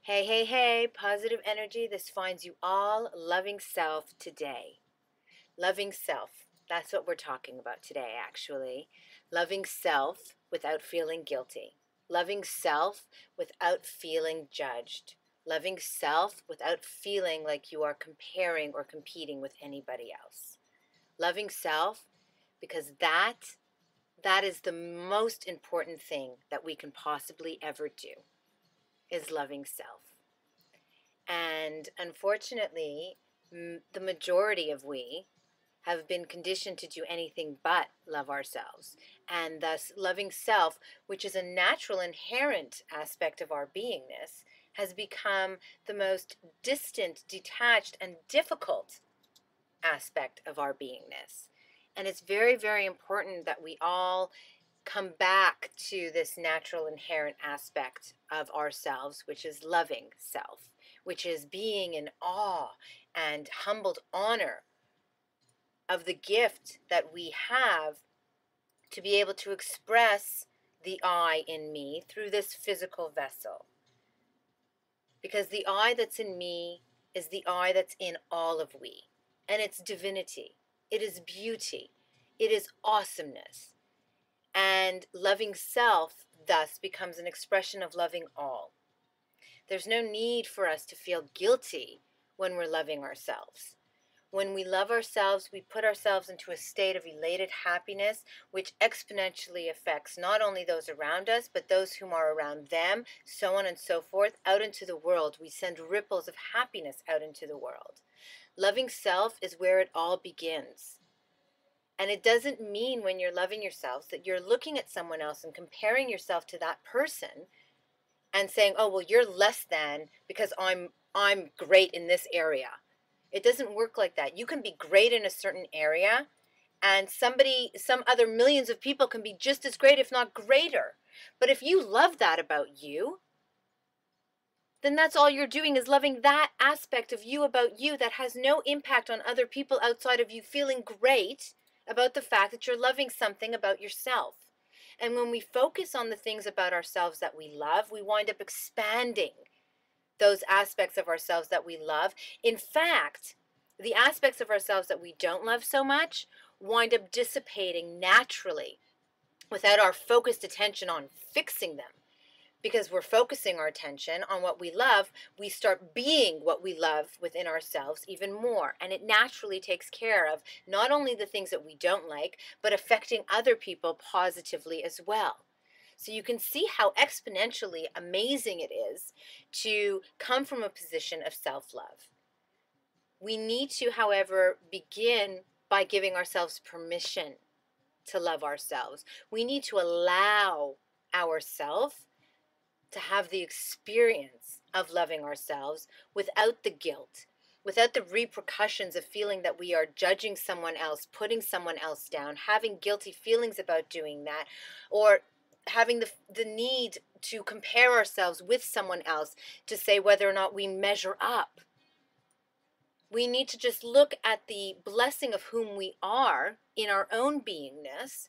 Hey, hey, hey, positive energy. This finds you all loving self today. Loving self. That's what we're talking about today, actually. Loving self without feeling guilty. Loving self without feeling judged. Loving self without feeling like you are comparing or competing with anybody else. Loving self because that is the most important thing that we can possibly ever do is loving self. And unfortunately, the majority of we have been conditioned to do anything but love ourselves. And thus, loving self, which is a natural, inherent aspect of our beingness, has become the most distant, detached, and difficult aspect of our beingness. And it's very, very important that we all come back to this natural inherent aspect of ourselves, which is loving self, which is being in awe and humbled honor of the gift that we have to be able to express the I in me through this physical vessel. Because the I that's in me is the I that's in all of we. And it's divinity. It is beauty. It is awesomeness. And loving self thus becomes an expression of loving all. There's no need for us to feel guilty when we're loving ourselves. When we love ourselves, we put ourselves into a state of elated happiness, which exponentially affects not only those around us, but those whom are around them, so on and so forth, out into the world. We send ripples of happiness out into the world. Loving self is where it all begins. And it doesn't mean when you're loving yourselves that you're looking at someone else and comparing yourself to that person and saying, "Oh, well, you're less than because I'm great in this area." It doesn't work like that. You can be great in a certain area and some other millions of people can be just as great, if not greater. But if you love that about you, then that's all you're doing is loving that aspect of you about you that has no impact on other people outside of you feeling great about the fact that you're loving something about yourself. And when we focus on the things about ourselves that we love, we wind up expanding those aspects of ourselves that we love. In fact, the aspects of ourselves that we don't love so much wind up dissipating naturally without our focused attention on fixing them. Because we're focusing our attention on what we love, we start being what we love within ourselves even more. And it naturally takes care of not only the things that we don't like, but affecting other people positively as well. So you can see how exponentially amazing it is to come from a position of self-love. We need to, however, begin by giving ourselves permission to love ourselves. We need to allow ourselves to have the experience of loving ourselves without the guilt, without the repercussions of feeling that we are judging someone else, putting someone else down, having guilty feelings about doing that, or having the need to compare ourselves with someone else to say whether or not we measure up. We need to just look at the blessing of whom we are in our own beingness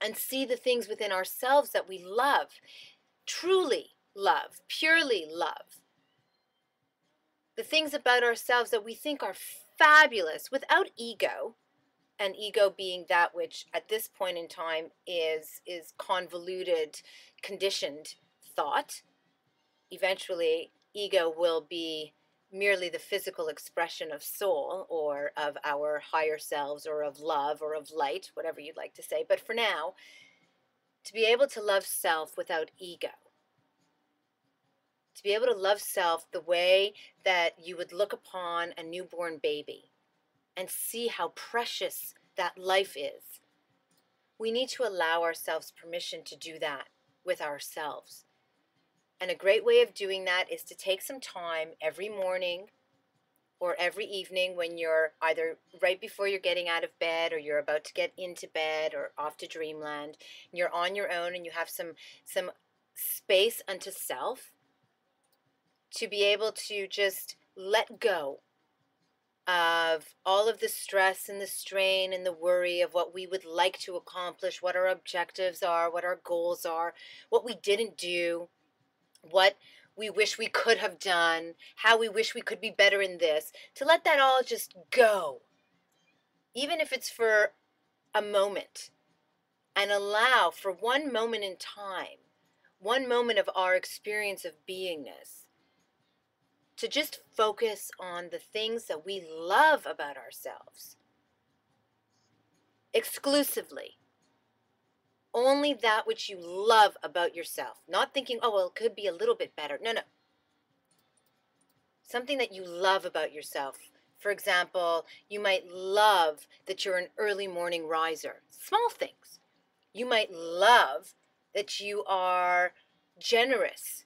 and see the things within ourselves that we love, truly love, purely love. The things about ourselves that we think are fabulous without ego, and ego being that which at this point in time is convoluted, conditioned thought. Eventually, ego will be merely the physical expression of soul or of our higher selves or of love or of light, whatever you'd like to say. But for now, to be able to love self without ego, to be able to love self the way that you would look upon a newborn baby and see how precious that life is. We need to allow ourselves permission to do that with ourselves. And a great way of doing that is to take some time every morning or every evening when you're either right before you're getting out of bed or you're about to get into bed or off to dreamland, and you're on your own and you have some space unto self to be able to just let go of all of the stress and the strain and the worry of what we would like to accomplish, what our objectives are, what our goals are, what we didn't do, what we wish we could have done, how we wish we could be better in this, to let that all just go, even if it's for a moment, and allow for one moment in time, one moment of our experience of beingness, to just focus on the things that we love about ourselves exclusively. Only that which you love about yourself. Not thinking, oh, well, it could be a little bit better. No, no. Something that you love about yourself. For example, you might love that you're an early morning riser. Small things. You might love that you are generous.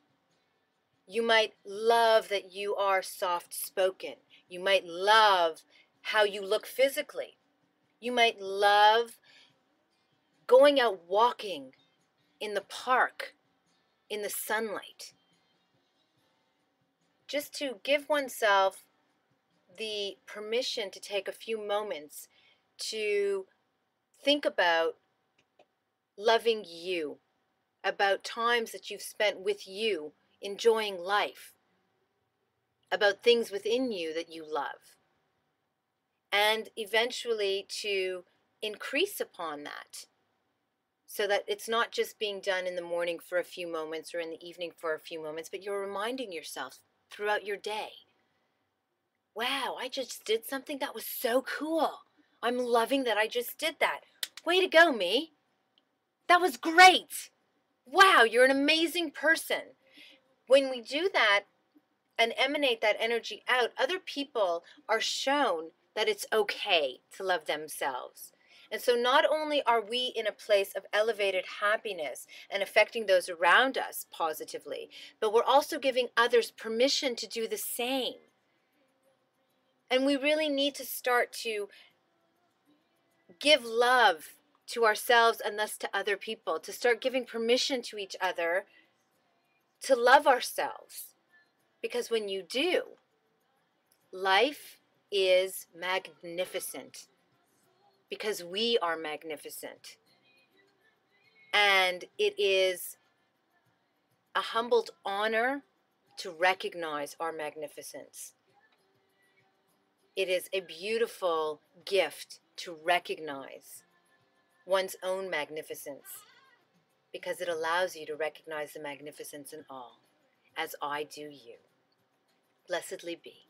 You might love that you are soft spoken. You might love how you look physically. You might love going out walking in the park in the sunlight. Just to give oneself the permission to take a few moments to think about loving you, about times that you've spent with you, enjoying life, about things within you that you love, and eventually to increase upon that so that it's not just being done in the morning for a few moments or in the evening for a few moments, but you're reminding yourself throughout your day, wow, I just did something that was so cool. I'm loving that I just did that. Way to go, me. That was great. Wow, you're an amazing person. When we do that and emanate that energy out, other people are shown that it's okay to love themselves. And so not only are we in a place of elevated happiness and affecting those around us positively, but we're also giving others permission to do the same. And we really need to start to give love to ourselves and thus to other people, to start giving permission to each other to love ourselves. Because when you do, life is magnificent because we are magnificent. And it is a humbled honor to recognize our magnificence. It is a beautiful gift to recognize one's own magnificence because it allows you to recognize the magnificence in all, as I do you. Blessedly be.